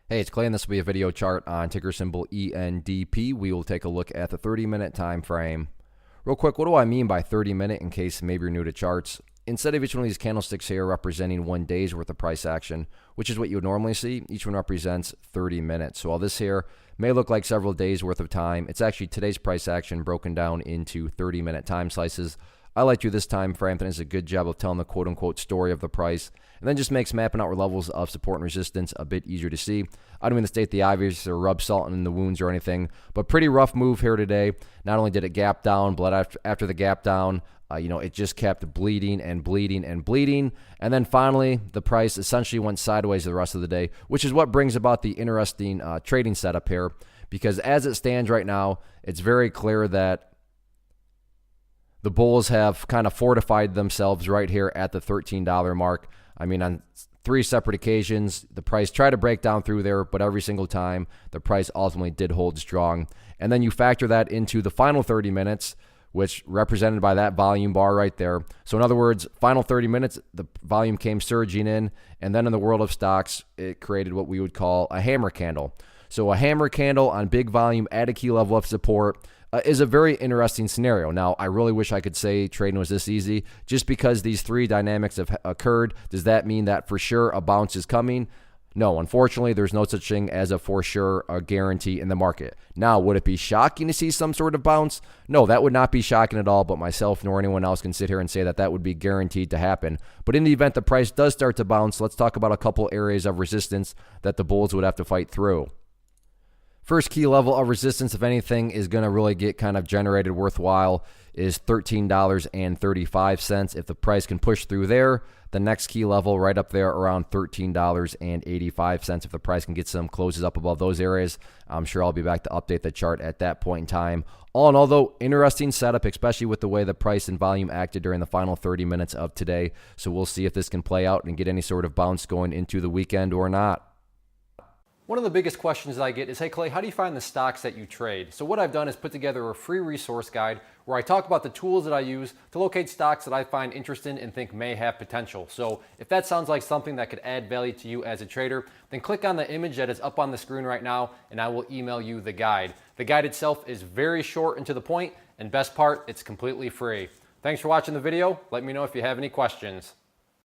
Hey, it's Clay, and this will be a video chart on ticker symbol ENDP. We will take a look at the 30-minute time frame. Real quick, what do I mean by 30-minute in case maybe you're new to charts? Instead of each one of these candlesticks here representing 1 day's worth of price action, which is what you would normally see, each one represents 30 minutes. So while this here may look like several days worth of time, it's actually today's price action broken down into 30-minute time slices. I like to do this time frame. I think it's a good job of telling the quote-unquote story of the price, and then just makes mapping out levels of support and resistance a bit easier to see. I don't mean to state the obvious or rub salt in the wounds or anything, but pretty rough move here today. Not only did it gap down, but after the gap down, it just kept bleeding and bleeding and bleeding. And then finally, the price essentially went sideways the rest of the day, which is what brings about the interesting trading setup here. Because as it stands right now, it's very clear that the bulls have kind of fortified themselves right here at the $13 mark. I mean, on 3 separate occasions, the price tried to break down through there, but every single time, the price ultimately did hold strong. And then you factor that into the final 30 minutes, which represented by that volume bar right there. So in other words, final 30 minutes, the volume came surging in, and then in the world of stocks, it created what we would call a hammer candle. So a hammer candle on big volume at a key level of support is a very interesting scenario. Now, I really wish I could say trading was this easy. Just because these 3 dynamics have occurred, does that mean that for sure a bounce is coming? No, unfortunately, there's no such thing as a for sure a guarantee in the market. Now, would it be shocking to see some sort of bounce? No, that would not be shocking at all, but myself nor anyone else can sit here and say that that would be guaranteed to happen. But in the event the price does start to bounce, let's talk about a couple areas of resistance that the bulls would have to fight through. First key level of resistance, if anything, is going to really get kind of generated worthwhile is $13.35. If the price can push through there, the next key level right up there around $13.85. If the price can get some closes up above those areas, I'm sure I'll be back to update the chart at that point in time. All in all, though, interesting setup, especially with the way the price and volume acted during the final 30 minutes of today. So we'll see if this can play out and get any sort of bounce going into the weekend or not. One of the biggest questions that I get is, hey Clay, how do you find the stocks that you trade? So what I've done is put together a free resource guide where I talk about the tools that I use to locate stocks that I find interesting and think may have potential. So if that sounds like something that could add value to you as a trader, then click on the image that is up on the screen right now and I will email you the guide. The guide itself is very short and to the point, and best part, it's completely free. Thanks for watching the video. Let me know if you have any questions.